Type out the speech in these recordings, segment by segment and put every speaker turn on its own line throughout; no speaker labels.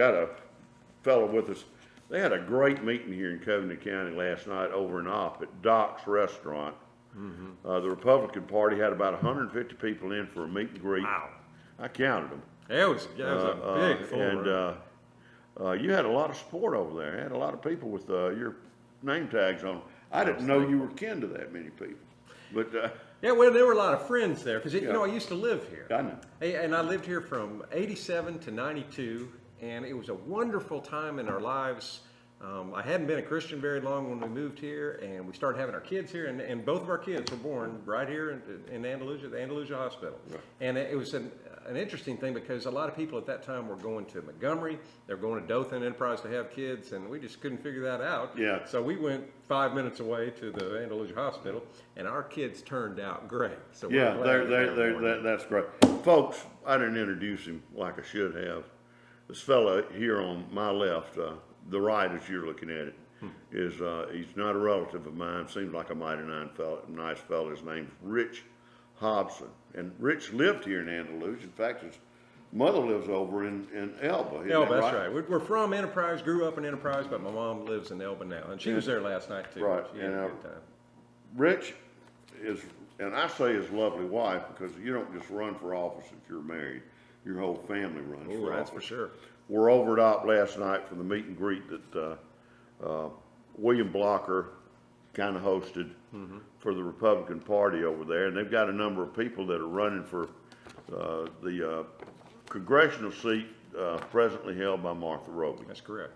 got a fellow with us. They had a great meeting here in Covington County last night over and off at Doc's Restaurant. The Republican Party had about 150 people in for a meet and greet.
Wow.
I counted them.
It was a big full room.
You had a lot of support over there. You had a lot of people with your name tags on. I didn't know you were kin to that many people. But
yeah, well, there were a lot of friends there because,
Yeah.
I used to live here.
I know.
And I lived here from 87 to 92, and it was a wonderful time in our lives. I hadn't been a Christian very long when we moved here, and we started having our kids here, and both of our kids were born right here in Andalusia, the Andalusia Hospital.
Right.
And it was an interesting thing because a lot of people at that time were going to Montgomery, they were going to Dothan Enterprise to have kids, and we just couldn't figure that out.
Yeah.
So we went 5 minutes away to the Andalusia Hospital, and our kids turned out great. So we're
yeah,
glad they were born.
that's great. Folks, I didn't introduce him like I should have. This fella here on my left, the right as you're looking at it, is he's not a relative of mine. Seems like a mighty nice fellow. His name's Rich Hobson. And Rich lived here in Andalusia. In fact, his mother lives over in Elba. Isn't
Elba,
that
that's right. We're from Enterprise, grew up in Enterprise, but my mom lives in Elba now. And she was there last night, too.
Right.
She had a good time.
Rich is, and I say his lovely wife, because you don't just run for office if you're married. Your whole family runs for office.
That's for sure.
We're over at Op last night for the meet and greet that William Blocker kind of hosted for the Republican Party over there. And they've got a number of people that are running for the congressional seat presently held by Martha Roby.
That's correct.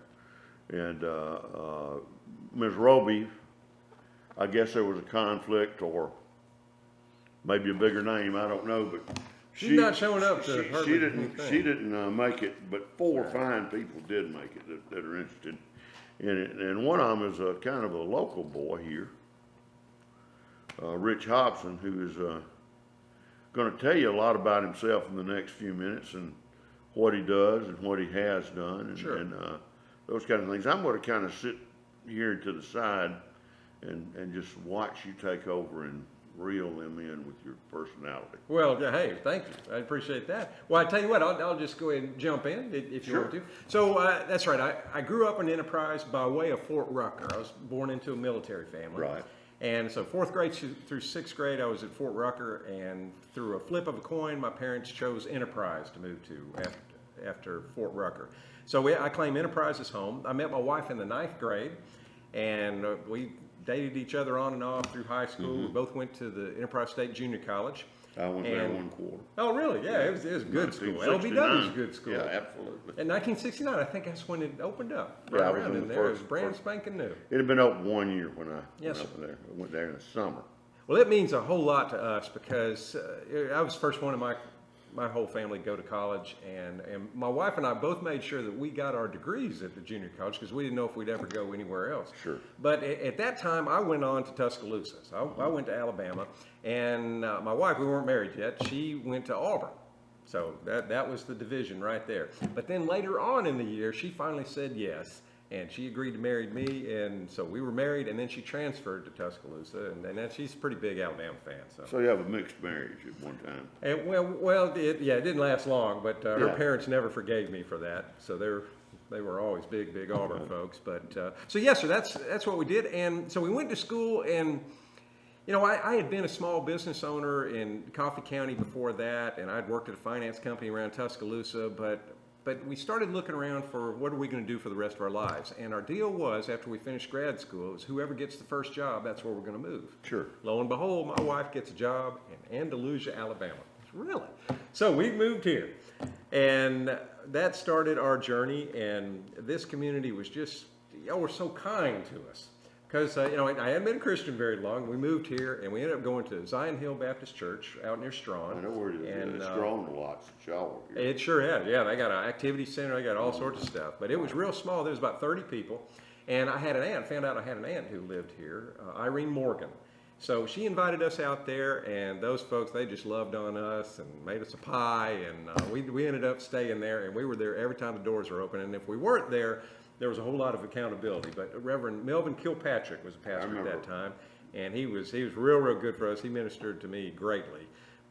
And Ms. Roby, I guess there was a conflict or maybe a bigger name, I don't know, but
She's not showing up to hardly anything.
She didn't make it, but four fine people did make it that are interested in it. And one of them is kind of a local boy here, Rich Hobson, who is going to tell you a lot about himself in the next few minutes and what he does and what he has done and those kind of things. I'm going to kind of sit here to the side and just watch you take over and reel them in with your personality.
Well, hey, thank you. I appreciate that. Well, I tell you what, I'll just go ahead and jump in if you want to. So that's right. I grew up in Enterprise by way of Fort Rucker. I was born into a military family.
Right.
And so 4th grade through 6th grade, I was at Fort Rucker, and through a flip of a coin, my parents chose Enterprise to move to after Fort Rucker. So I claim Enterprise as home. I met my wife in the 9th grade, and we dated each other on and off through high school. We both went to the Enterprise State Junior College.
I went there 1 quarter.
Oh, really? Yeah, it was a good school. LBW was a good school.
Yeah, absolutely.
In 1969, I think that's when it opened up.
Yeah, I was
around
in the
there. It
first-
was brand spanking new.
It had been open 1 year when I
Yes,
went up there. I went there in the summer.
Well, it means a whole lot to us because I was the first one in my whole family to go to college, and my wife and I both made sure that we got our degrees at the junior college because we didn't know if we'd ever go anywhere else.
Sure.
But at that time, I went on to Tuscaloosa. So I went to Alabama, and my wife, we weren't married yet, she went to Auburn. So that was the division right there. But then later on in the year, she finally said yes, and she agreed to marry me, and so we were married, and then she transferred to Tuscaloosa, and then she's a pretty big Alabama fan.
So you have a mixed marriage at one time.
And it didn't last long, but her parents never forgave me for that. So they were always big Auburn folks. But so yes, sir, that's what we did. And so we went to school, and I had been a small business owner in Coffee County before that, and I'd worked at a finance company around Tuscaloosa, but we started looking around for what are we going to do for the rest of our lives. And our deal was, after we finished grad school, is whoever gets the first job, that's where we're going to move.
Sure.
Lo and behold, my wife gets a job in Andalusia, Alabama. Really? So we moved here. And that started our journey. And this community was just, y'all were so kind to us. Because, I hadn't been a Christian very long. We moved here, and we ended up going to Zion Hill Baptist Church out near Strawn.
I know where it is.
And,
It's grown a lot since y'all were here.
It sure has. Yeah, they got an activity center. They got all sorts of stuff. But it was real small. There was about 30 people. And I had an aunt, found out I had an aunt who lived here, Irene Morgan. So she invited us out there, and those folks, they just loved on us and made us a pie. And we ended up staying there, and we were there every time the doors were open. And if we weren't there, there was a whole lot of accountability. But Reverend Melvin Kilpatrick was a pastor at that time, and he was real good for us. He ministered to me greatly.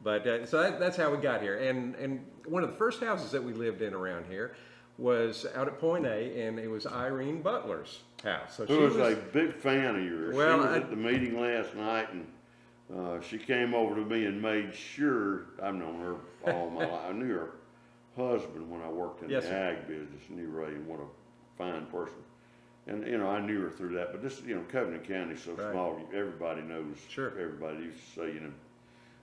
But so that's how we got here. And one of the first houses that we lived in around here was out at Point A, and it was Irene Butler's house. So
Who was a big fan of yours.
Well,
she was at the meeting last night, and she came over to me and made sure, I've known her all my life. I knew her husband when I worked in
Yes,
the
sir.
ag business, knew Ray, and what a fine person. And, you know, I knew her through that, but this, you know, Covenant County's so
Right.
small, everybody knows.
Sure.
Everybody used to say, you know,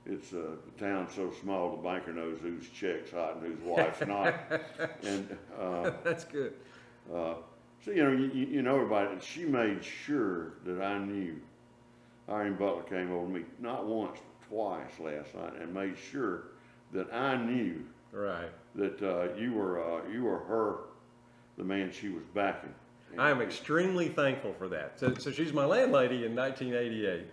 it's, the town's so small, the banker knows whose check's hot and whose wife's not. And,
That's good.
so, you know, you know everybody, and she made sure that I knew. Irene Butler came over to me not once, but twice last night, and made sure that I knew
Right.
that you were her, the man she was backing.
I am extremely thankful for that. So she's my landlady in 1988,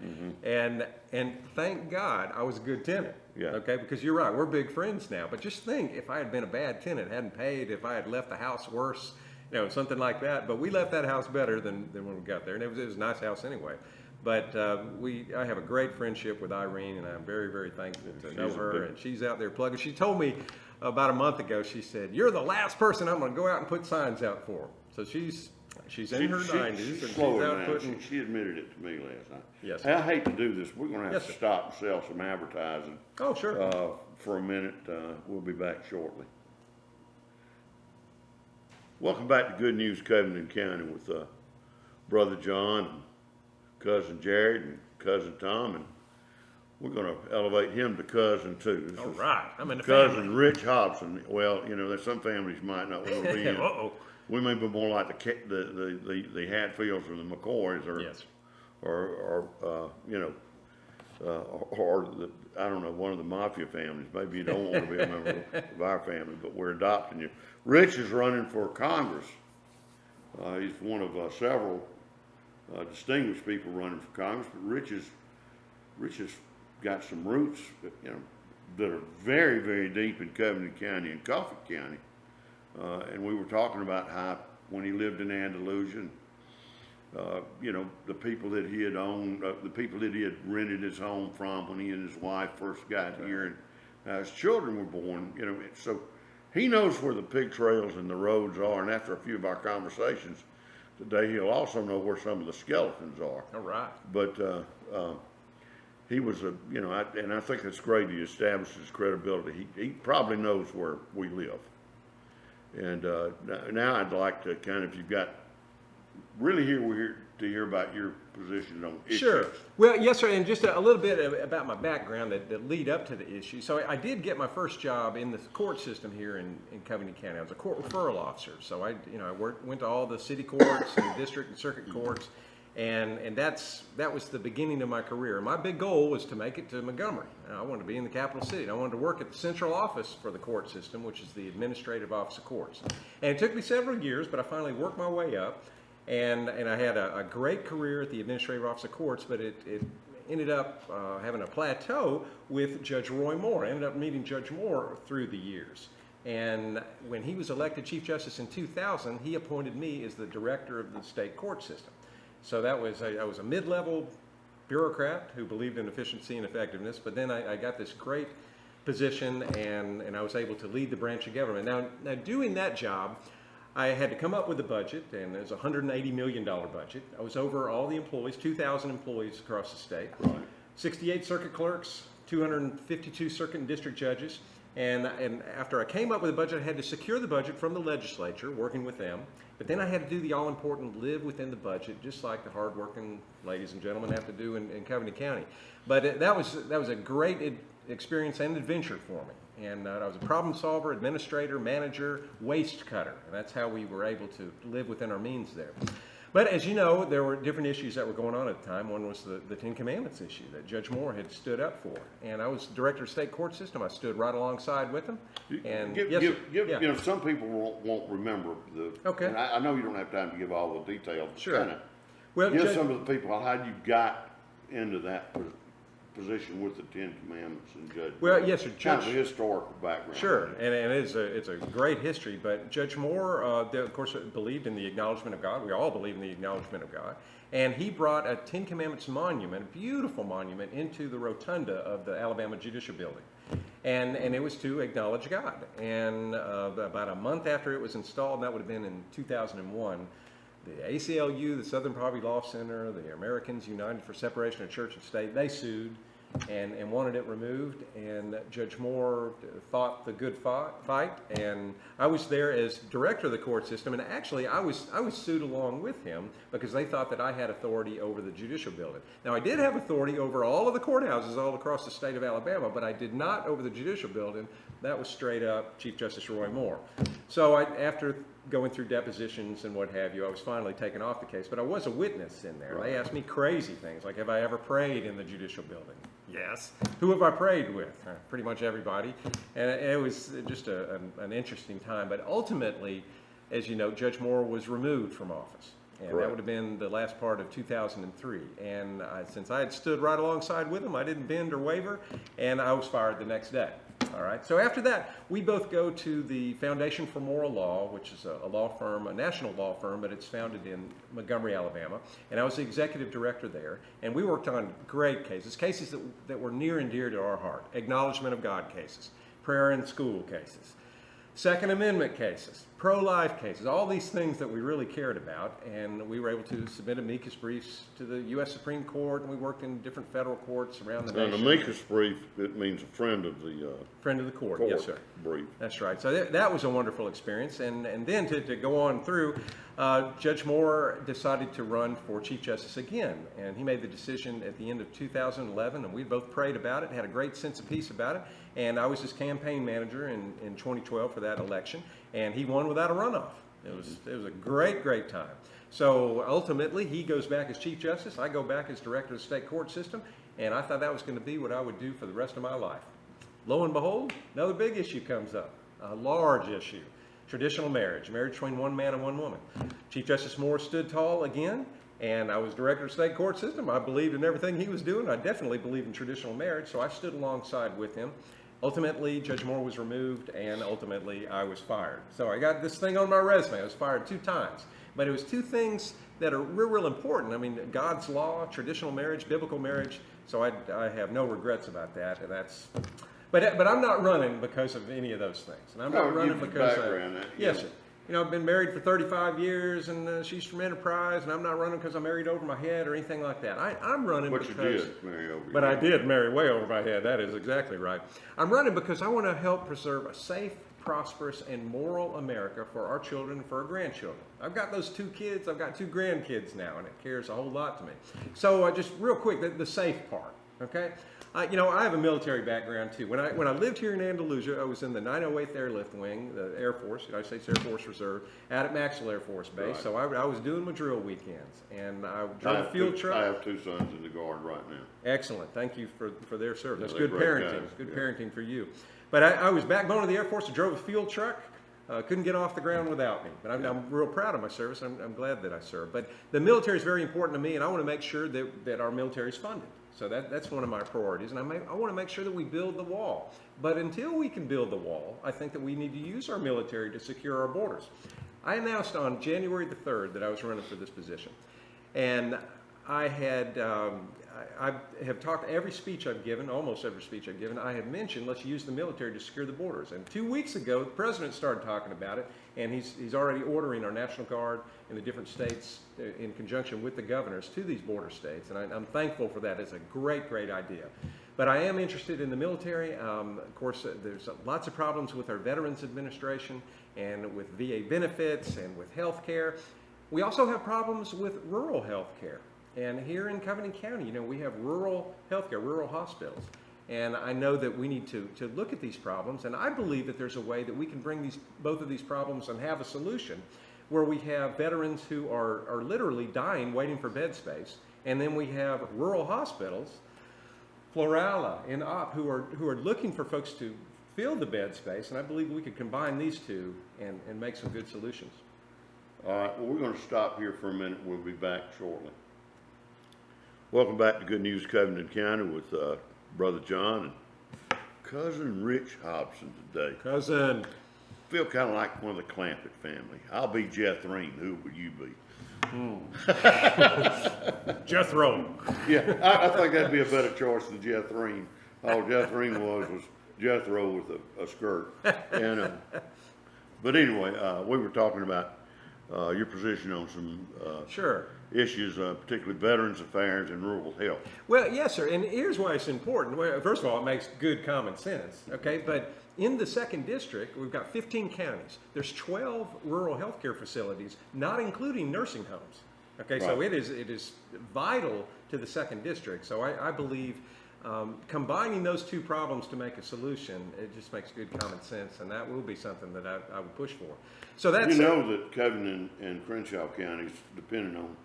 and thank God I was a good tenant.
Yeah.
Okay, because you're right, we're big friends now. But just think, if I had been a bad tenant, hadn't paid, if I had left the house worse, you know, something like that. But we left that house better than when we got there, and it was a nice house anyway. But I have a great friendship with Irene, and I'm very, very thankful to know her. And she's out there plugging. She told me about a month ago. She said, "You're the last person I'm going to go out and put signs out for." So she's in her 90s, and she's out putting.
She admitted it to me last night.
Yes.
I hate to do this. We're going to have
Yes,
to
sir.
stop and sell some advertising
Oh, sure.
for a minute. We'll be back shortly. Welcome back to Good News Covenant County with Brother John, and Cousin Jared, and Cousin Tom, and we're going to elevate him to cousin too. This
All
is
right, I'm in the
Cousin
family.
Rich Hobson. Well, you know, there's some families might not want to be in.
Uh-oh.
We may be more like the Hatfields or the McCoys, or
Yes.
or you know, or the, I don't know, one of the mafia families. Maybe you don't want to be a member of our family, but we're adopting you. Rich is running for Congress. He's one of several distinguished people running for Congress, but Rich has got some roots, you know, that are very, very deep in Covenant County and Coffee County. And we were talking about how when he lived in Andalusia, you know, the people that he had owned, the people that he had rented his home from when he and his wife first got here, and his children were born, you know, so he knows where the pig trails and the roads are. And after a few of our conversations today, he'll also know where some of the skeletons are.
All right.
But he was a, you know, and I think it's great he established his credibility. He probably knows where we live. And now I'd like to kind of, if you've got, we're here to hear about your position on issues.
Sure. Well, yes, sir. And just a little bit about my background that lead up to the issue. So I did get my first job in the court system here in Covenant County. I was a court referral officer. So I went to all the city courts and district and circuit courts, and that was the beginning of my career. My big goal was to make it to Montgomery. I wanted to be in the capital city. And I wanted to work at the central office for the court system, which is the administrative office of courts. And it took me several years, but I finally worked my way up. And I had a great career at the Administrative Office of Courts, but it ended up having a plateau with Judge Roy Moore. I ended up meeting Judge Moore through the years. And when he was elected Chief Justice in 2000, he appointed me as the director of the state court system. So I was a mid-level bureaucrat who believed in efficiency and effectiveness, but then I got this great position, and I was able to lead the branch of government. Now doing that job, I had to come up with a budget, and it was a $180 million budget. I was over all the employees, 2,000 employees across the state,
Right.
68 circuit clerks, 252 circuit and district judges. And after I came up with a budget, I had to secure the budget from the legislature, working with them. But then I had to do the all-important live within the budget, just like the hard-working ladies and gentlemen have to do in Covenant County. But that was a great experience and adventure for me. And I was a problem solver, administrator, manager, waste cutter. And that's how we were able to live within our means there. But as you know, there were different issues that were going on at the time. One was the Ten Commandments issue that Judge Moore had stood up for. And I was director of state court system. I stood right alongside with him. And yes, sir. Yeah.
You know, some people won't remember the.
Okay.
And I know you don't have time to give all the details.
Sure.
Kinda
Well,
give
Judge-
some of the people how you got into that position with the Ten Commandments and Judge.
Well, yes, sir.
Kind of
Judge-
a historical background.
Sure, and it's a great history. But Judge Moore, of course, believed in the acknowledgement of God. We all believe in the acknowledgement of God. And he brought a Ten Commandments monument, a beautiful monument, into the rotunda of the Alabama Judicial Building. And it was to acknowledge God. And about a month after it was installed, and that would have been in 2001, the ACLU, the Southern Poverty Law Center, the Americans United for Separation of Church and State, they sued and wanted it removed. And Judge Moore fought the good fight. And I was there as director of the court system. And actually, I was sued along with him because they thought that I had authority over the judicial building. Now, I did have authority over all of the courthouses all across the state of Alabama, but I did not over the judicial building. That was straight up Chief Justice Roy Moore. So after going through depositions and what have you, I was finally taken off the case, but I was a witness in there. They asked me crazy things, like have I ever prayed in the judicial building? Yes. Who have I prayed with? Pretty much everybody. And it was just an interesting time, but ultimately, as you know, Judge Moore was removed from office. And that would have been the last part of 2003. And since I had stood right alongside with him, I didn't bend or waver, and I was fired the next day. All right. So after that, we both go to the Foundation for Moral Law, which is a law firm, a national law firm, but it's founded in Montgomery, Alabama. And I was the executive director there. And we worked on great cases that were near and dear to our heart. Acknowledgement of God cases, prayer in school cases, Second Amendment cases, pro-life cases, all these things that we really cared about. And we were able to submit amicus briefs to the U.S. Supreme Court, and we worked in different federal courts around the nation.
An amicus brief, it means a friend of the
friend of the court, yes, sir.
Brief.
That's right. So that was a wonderful experience. And then to go on through, Judge Moore decided to run for Chief Justice again. And he made the decision at the end of 2011, and we both prayed about it, had a great sense of peace about it. And I was his campaign manager in 2012 for that election, and he won without a runoff. It was a great time. So ultimately, he goes back as Chief Justice. I go back as Director of the State Court System, and I thought that was going to be what I would do for the rest of my life. Lo and behold, another big issue comes up, a large issue, traditional marriage between one man and one woman. Chief Justice Moore stood tall again, and I was Director of the State Court System. I believed in everything he was doing. I definitely believed in traditional marriage, so I stood alongside with him. Ultimately, Judge Moore was removed, and ultimately, I was fired. So I got this thing on my resume. I was fired 2 times. But it was 2 things that are real important. I mean, God's law, traditional marriage, biblical marriage. So I have no regrets about that. And that's, but I'm not running because of any of those things. And I'm not running because yes, sir. You know, I've been married for 35 years, and she's from Enterprise, and I'm not running because I married over my head or anything like that. I'm running because...
But you did marry over your head.
But I did marry way over my head. That is exactly right. I'm running because I want to help preserve a safe, prosperous, and moral America for our children and for our grandchildren. I've got those 2 kids. I've got 2 grandkids now, and it cares a whole lot to me. So just real quick, the safe part, okay? You know, I have a military background too. When I lived here in Andalusia, I was in the 908th Airlift Wing, the Air Force, United States Air Force Reserve, out at Maxwell Air Force Base. Right. So I was doing my drill weekends, and I drove a field truck.
I have 2 sons in the Guard right now.
Excellent. Thank you for their service. That's
Yeah,
good parenting.
Guys.
Good parenting for you. But I was backbone of the Air Force. I drove a field truck. Couldn't get off the ground without me. But I'm real proud of my service. I'm glad that I served. But the military is very important to me, and I want to make sure that our military is funded. So that's one of my priorities. And I want to make sure that we build the wall. But until we can build the wall, I think that we need to use our military to secure our borders. I announced on January the 3rd that I was running for this position. And I have talked every speech I've given, almost every speech I've given, I have mentioned let's use the military to secure the borders. And 2 weeks ago, the president started talking about it, and he's already ordering our National Guard in the different states in conjunction with the governors to these border states. And I'm thankful for that. It's a great idea. But I am interested in the military. Of course, there's lots of problems with our Veterans Administration and with VA benefits and with health care. We also have problems with rural health care. And here in Covington County, you know, we have rural healthcare, rural hospitals. And I know that we need to look at these problems. And I believe that there's a way that we can bring both of these problems and have a solution where we have veterans who are literally dying, waiting for bed space. And then we have rural hospitals, Florala and Op, who are looking for folks to fill the bed space. And I believe we could combine these 2 and make some good solutions.
All right, well, we're going to stop here for a minute. We'll be back shortly. Welcome back to Good News Covington County with Brother John and Cousin Rich Hobson today.
Cousin.
Feel kind of like one of the Clampett family. I'll be Jethro. Who would you be?
Jethro.
Yeah, I think that'd be a better choice than Jethro. All Jethro was Jethro with a skirt. And, but anyway, we were talking about your position on some
Sure.
issues, particularly Veterans Affairs and rural health.
Well, yes, sir. And here's why it's important. Well, first of all, it makes good common sense. Okay, but in the second district, we've got 15 counties. There's 12 rural healthcare facilities, not including nursing homes. Okay, so
Right.
it is vital to the second district. So I believe combining those two problems to make a solution, it just makes good common sense, and that will be something that I would push for. So that's
You know that Covington and Crenshaw counties, depending on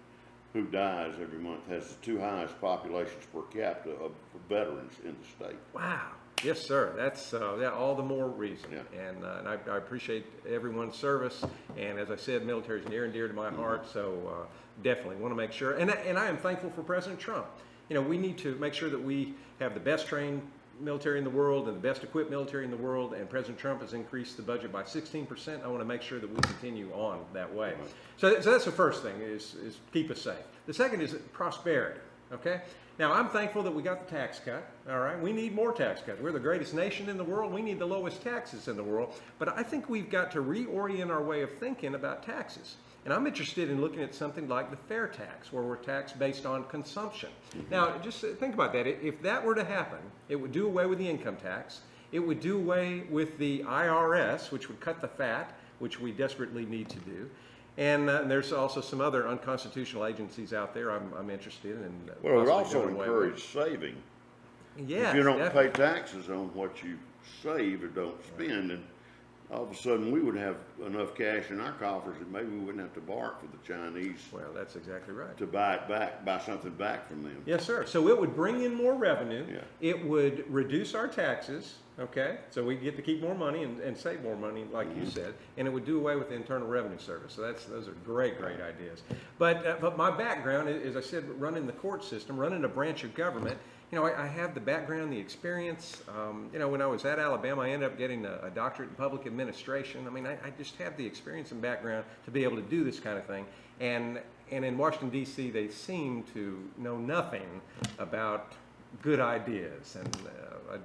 who dies every month, has the two highest populations per capita of veterans in the state.
wow. Yes, sir. That's all the more reason.
Yeah.
And I appreciate everyone's service. And as I said, military is near and dear to my heart. So definitely want to make sure. And I am thankful for President Trump. You know, we need to make sure that we have the best trained military in the world and the best equipped military in the world. And President Trump has increased the budget by 16%. I want to make sure that we continue on that way. So that's the first thing is keep us safe. The second is prosperity. Okay. Now, I'm thankful that we got the tax cut, all right? We need more tax cuts. We're the greatest nation in the world. We need the lowest taxes in the world. But I think we've got to reorient our way of thinking about taxes. And I'm interested in looking at something like the fair tax, where we're taxed based on consumption. Now, just think about that. If that were to happen, it would do away with the income tax. It would do away with the IRS, which would cut the fat, which we desperately need to do. And there's also some other unconstitutional agencies out there I'm interested in.
Well, it would
possibly
also
doing away
encourage
with.
saving.
Yes,
If you don't
definitely.
pay taxes on what you save or don't spend, and all of a sudden we would have enough cash in our coffers that maybe we wouldn't have to bark for the Chinese
Well, that's exactly right.
to buy it back, buy something back from them.
Yes, sir. So it would bring in more revenue.
Yeah.
It would reduce our taxes, okay? So we get to keep more money and save more money, like you said. And it would do away with the Internal Revenue Service. So those are great ideas. But my background is, I said, running the court system, running a branch of government. You know, I have the background, the experience. You know, when I was at Alabama, I ended up getting a doctorate in public administration. I mean, I just have the experience and background to be able to do this kind of thing. And in Washington, D.C., they seem to know nothing about good ideas. And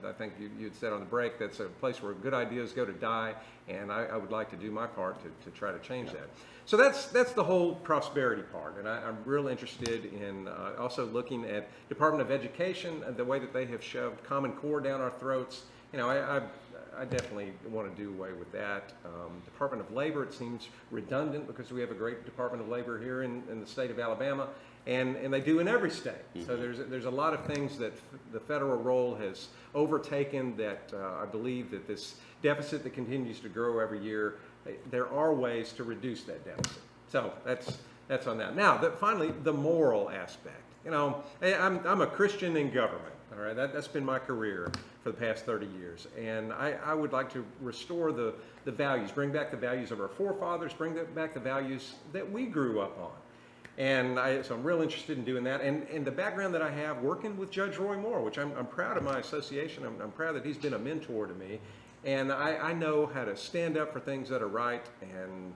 I think you had said on the break, that's a place where good ideas go to die. And I would like to do my part to try to change that. So that's the whole prosperity part. And I'm real interested in also looking at Department of Education, the way that they have shoved Common Core down our throats. You know, I definitely want to do away with that. Department of Labor, it seems redundant because we have a great Department of Labor here in the state of Alabama, and they do in every state. So there's a lot of things that the federal role has overtaken that I believe that this deficit that continues to grow every year, there are ways to reduce that deficit. So that's on that. Now, finally, the moral aspect. You know, I'm a Christian in government. All right, that's been my career for the past 30 years. And I would like to restore the values, bring back the values of our forefathers, bring back the values that we grew up on. And so I'm real interested in doing that. And the background that I have working with Judge Roy Moore, which I'm proud of my association. I'm proud that he's been a mentor to me. And I know how to stand up for things that are right and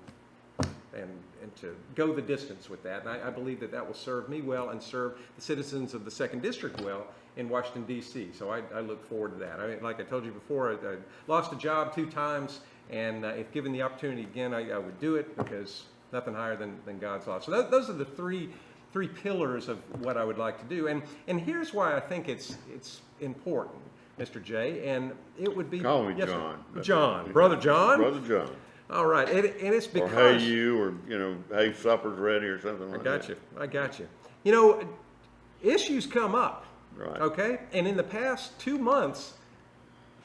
to go the distance with that. And I believe that will serve me well and serve the citizens of the second district well in Washington, D.C. So I look forward to that. I mean, like I told you before, I lost a job 2 times, and if given the opportunity again, I would do it because nothing higher than God's law. So those are the three pillars of what I would like to do. And here's why I think it's important, Mr. J. And it would be...
Call me
yes,
John.
John. Brother John?
Brother John.
All right. And it's because...
Or hey you, or, you know, hey supper's ready or something like that.
I got you. You know, issues come up.
Right.
Okay? And in the past 2 months,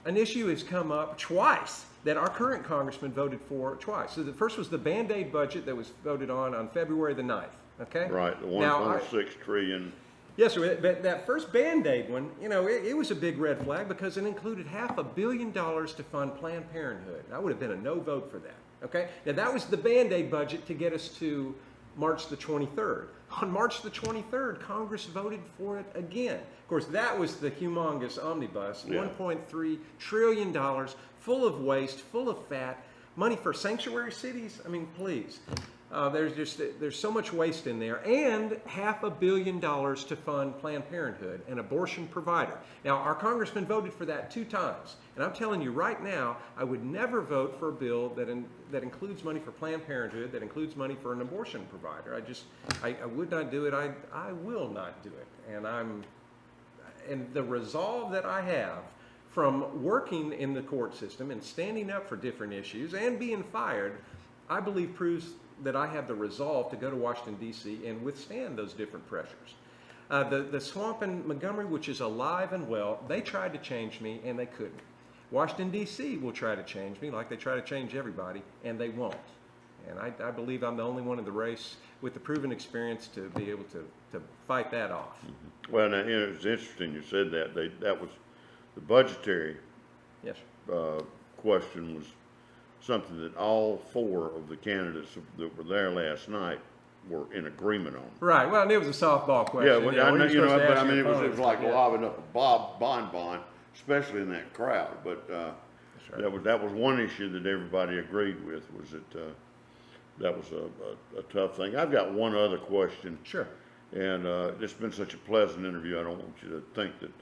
an issue has come up twice that our current congressman voted for twice. So the first was the Band-Aid budget that was voted on February the 9th. Okay?
Right, the
Now,
1.6 trillion.
Yes, sir. But that first Band-Aid one, you know, it was a big red flag because it included $500 million to fund Planned Parenthood. I would have been a no vote for that. Okay? Now, that was the Band-Aid budget to get us to March the 23rd. On March the 23rd, Congress voted for it again. Of course, that was the humongous omnibus,
Yeah.
$1.3 trillion, full of waste, full of fat, money for sanctuary cities. I mean, please. There's so much waste in there, and $500 million to fund Planned Parenthood, an abortion provider. Now, our congressman voted for that 2 times, and I'm telling you right now, I would never vote for a bill that includes money for Planned Parenthood, that includes money for an abortion provider. I would not do it. I will not do it, and the resolve that I have from working in the court system and standing up for different issues and being fired, I believe proves that I have the resolve to go to Washington, D.C. and withstand those different pressures. The swamp in Montgomery, which is alive and well, they tried to change me and they couldn't. Washington, D.C. will try to change me like they try to change everybody, and they won't. And I believe I'm the only one in the race with the proven experience to be able to fight that off.
Mm-hmm. Well, now, it's interesting you said that. That was the budgetary
Yes,
question was something that all 4 of the candidates that were there last night were in agreement on.
right. Well, and it was a softball question.
Yeah, well, I know, you know, but I mean, it was
opponents,
like
yeah.
lobbing up a bonbon, especially in that crowd. But
right.
that was one issue that everybody agreed with, was that that was a tough thing. I've got one other question.
Sure.
And it's been such a pleasant interview. I don't want you to think that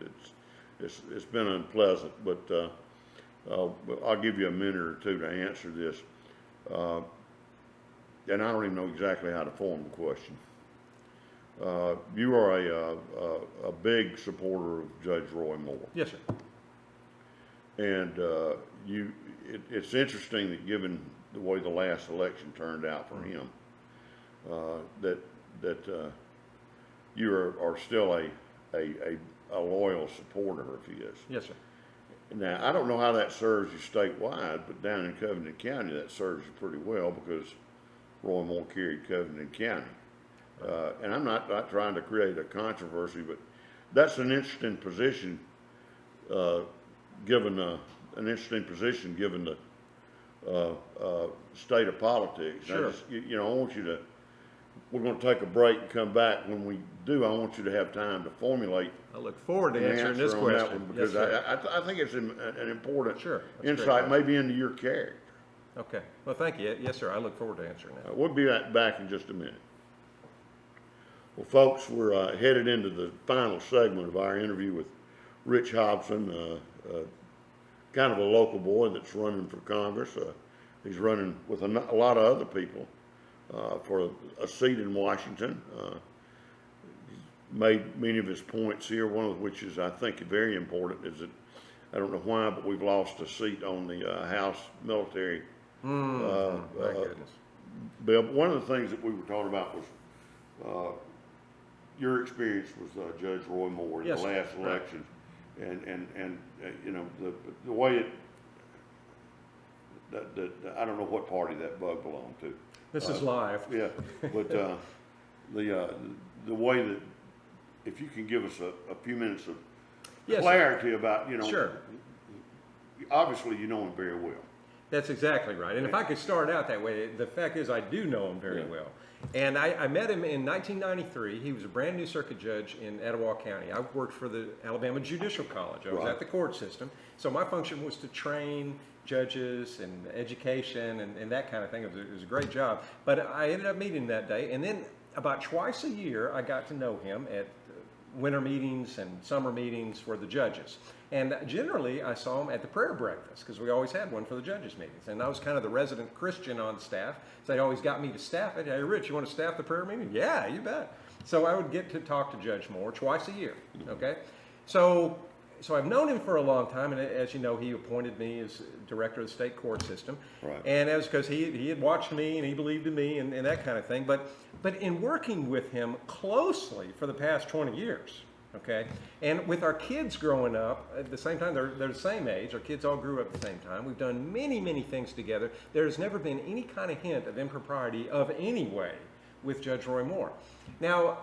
it's been unpleasant, but I'll give you a minute or 2 to answer this. And I don't even know exactly how to form the question. You are a big supporter of Judge Roy Moore.
Yes, sir.
And it's interesting that given the way the last election turned out for him, that you are still a loyal supporter of his.
Yes, sir.
Now, I don't know how that serves you statewide, but down in Covington County, that serves you pretty well because Roy Moore carried Covington County. And I'm not trying to create a controversy, but that's an interesting position, given the state of politics.
Sure.
I want you to. We're going to take a break and come back. When we do, I want you to have time to formulate.
I look forward to
an
answering this
answer on that
question.
one, because
Yes,
I think it's an important
Sure. That's a great
insight,
question.
maybe into your character.
Okay. Well, thank you. Yes, sir. I look forward to answering that.
We'll be back in just a minute. Well, folks, we're headed into the final segment of our interview with Rich Hobson, kind of a local boy that's running for Congress. He's running with a lot of other people for a seat in Washington. He's made many of his points here, one of which is, I think, very important, is that, I don't know why, but we've lost a seat on the House military
My goodness.
bill. But one of the things that we were talking about was your experience with Judge Roy Moore in
Yes,
the last
right.
election, and you know, the way it, that I don't know what party that bug belonged to.
This is live.
Yeah, but the way that, if you can give us a few minutes of
Yes.
clarity about, you know,
Sure.
obviously you know him very well.
That's exactly right. And if I could start out that way, the fact is I do know him very
Yeah.
well. And I met him in 1993. He was a brand new circuit judge in Etowah County. I worked for the Alabama Judicial College. I was
Right.
at the court system. So my function was to train judges and education and that kind of thing. It was a great job. But I ended up meeting him that day. And then about twice a year, I got to know him at winter meetings and summer meetings for the judges. And generally, I saw him at the prayer breakfast because we always had one for the judges' meetings. And I was kind of the resident Christian on staff. So they always got me to staff it. Hey, Rich, you want to staff the prayer meeting? Yeah, you bet. So I would get to talk to Judge Moore twice a year, okay? So I've known him for a long time, and as you know, he appointed me as director of the state court system.
Right.
And that was because he had watched me and he believed in me and that kind of thing. But in working with him closely for the past 20 years, okay, and with our kids growing up at the same time, they're the same age, our kids all grew up at the same time, we've done many, many things together. There's never been any kind of hint of impropriety of any way with Judge Roy Moore. Now,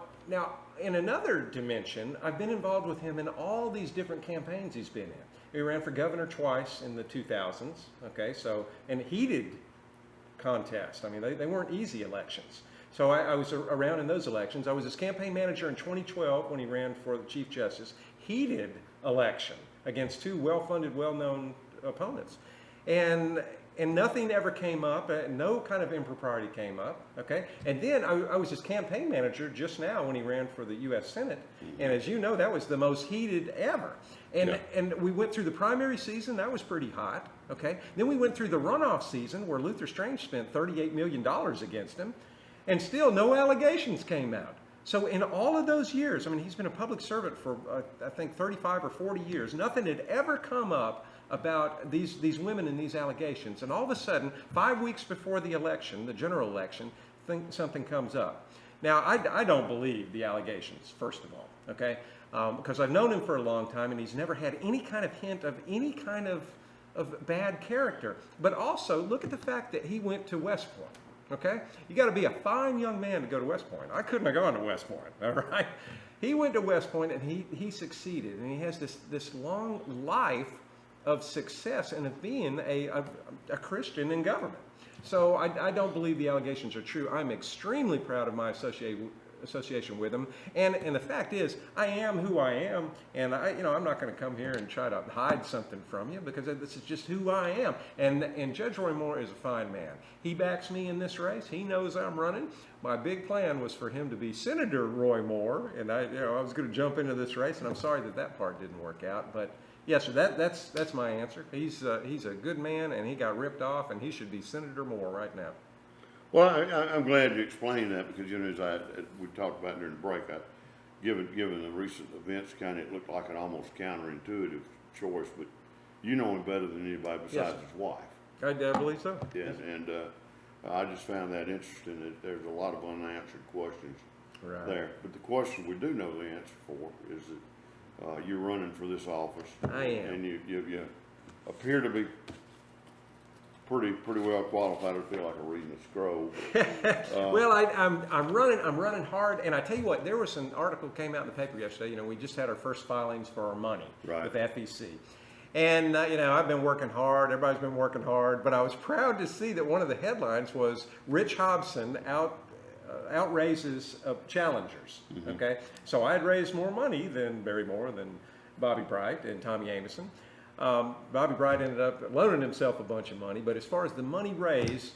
in another dimension, I've been involved with him in all these different campaigns he's been in. He ran for governor twice in the 2000s, okay, so, and heated contests. I mean, they weren't easy elections. So I was around in those elections. I was his campaign manager in 2012 when he ran for the Chief Justice. Heated election against two well-funded, well-known opponents. And and nothing ever came up. No kind of impropriety came up. Okay, and then I was his campaign manager just now when he ran for the U.S. Senate, and as you know, that was the most heated ever. And we went through the primary season. That was pretty hot. Okay, then we went through the runoff season where Luther Strange spent $38 million against him, and still no allegations came out. So in all of those years, I mean, he's been a public servant for I think 35 or 40 years. Nothing had ever come up about these women and these allegations. And all of a sudden, 5 weeks before the election, the general election, something comes up. Now, I don't believe the allegations, first of all, okay? Because I've known him for a long time, and he's never had any kind of hint of any kind of bad character. But also, look at the fact that he went to West Point. Okay, you got to be a fine young man to go to West Point. I couldn't have gone to West Point. All right, he went to West Point and he succeeded, and he has this long life of success and of being a Christian in government. So I don't believe the allegations are true. I'm extremely proud of my association with him, and the fact is, I am who I am, and I'm not going to come here and try to hide something from you, because this is just who I am. And Judge Roy Moore is a fine man. He backs me in this race. He knows I'm running. My big plan was for him to be Senator Roy Moore, and I was going to jump into this race, and I'm sorry that part didn't work out, but. Yes, sir. That's my answer. He's a good man, and he got ripped off, and he should be Senator Moore right now.
Well, I'm glad you explained that, because as we talked about during the break, given the recent events, it looked like an almost counterintuitive choice. But you know him better than anybody besides his wife.
I believe so.
Yes, and I just found that interesting. That there's a lot of unanswered questions there. But the question we do know the answer for is that. You're running for this office.
I am.
And you appear to be pretty well qualified. I feel like a reading a scroll.
Well, I'm running hard, and I tell you what, there was an article came out in the paper yesterday. We just had our first filings for our money with FEC. And, I've been working hard. Everybody's been working hard. But I was proud to see that one of the headlines was Rich Hobson outraises challengers. Mm-hmm. Okay, so I had raised more money than Barry Moore, than Bobby Bright and Tommy Amison. Bobby Bright ended up loaning himself a bunch of money, but as far as the money raised,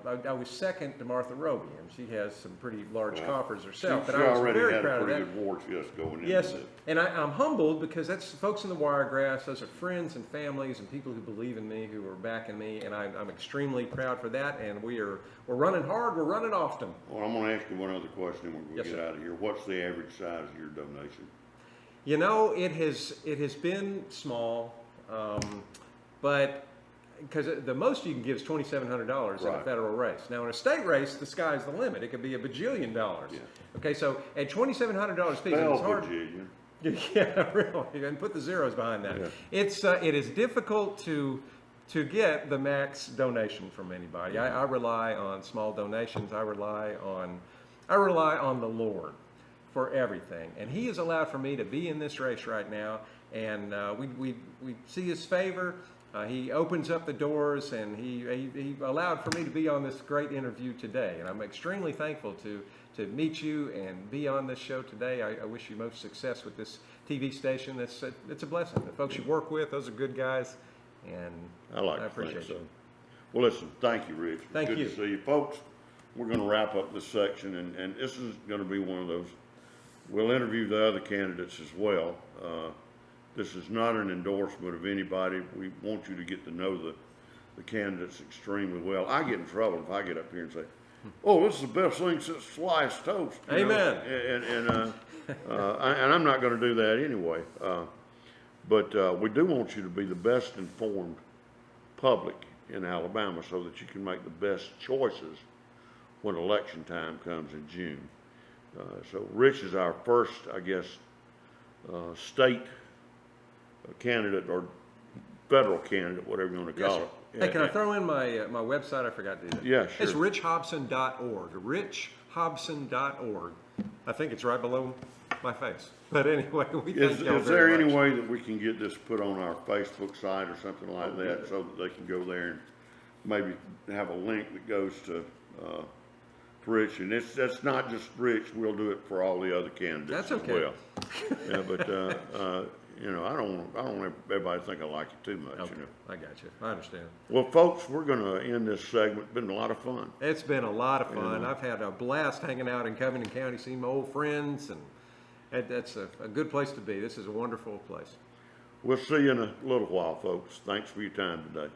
I was second to Martha Roby, and she has some pretty large coffers herself.
She
but I was
already
very
had
proud
a pretty
of that.
good war chest going in.
Yes, and I'm humbled, because that's folks in the Wiregrass. Those are friends and families and people who believe in me, who are backing me, and I'm extremely proud for that. And we're running hard. We're running often.
Well, I'm going to ask you one other question, and we're going to get out of here. What's the average size of your donation?
It has been small, but. Because the most you can give is $2,700 in a federal race. Now, in a state race, the sky's the limit. It could be $1 bajillion. Yeah. Okay, so at $2,700 piece, it's hard.
Bajillion.
Yeah, really. And put the zeros behind that. Yeah. It is difficult to get the max donation from anybody. I rely on small donations. I rely on the Lord for everything, and He has allowed for me to be in this race right now, and we see His favor. He opens up the doors, and he allowed for me to be on this great interview today. And I'm extremely thankful to meet you and be on this show today. I wish you most success with this TV station. It's a blessing. The folks you work with, those are good guys, and I appreciate you.
Well, listen, thank you, Rich.
Thank you.
Good to see you. Folks, we're going to wrap up this section, and this is going to be one of those. We'll interview the other candidates as well. This is not an endorsement of anybody. We want you to get to know the candidates extremely well. I get in trouble if I get up here and say, "Oh, this is the best thing since sliced toast."
Amen.
And I'm not going to do that anyway. But we do want you to be the best informed public in Alabama, so that you can make the best choices when election time comes in June. So Rich is our first, I guess, state candidate or federal candidate, whatever you want to call it.
Hey, can I throw in my website? I forgot to do that.
Yeah, sure.
It's richhobson.org. richhobson.org. I think it's right below my face. But anyway,
is there any way that we can get this put on our Facebook site or something like that, so that they can go there and maybe have a link that goes to Rich? And that's not just Rich. We'll do it for all the other candidates.
That's okay.
As well. Yeah, but you know, I don't want everybody to think I like it too much,
Okay,
you know.
I got you. I understand.
Well, folks, we're gonna end this segment. Been a lot of fun.
It's been a lot of fun.
Yeah.
I've had a blast hanging out in Covington County, seeing my old friends, and that's a good place to be. This is a wonderful place.
We'll see you in a little while, folks. Thanks for your time today.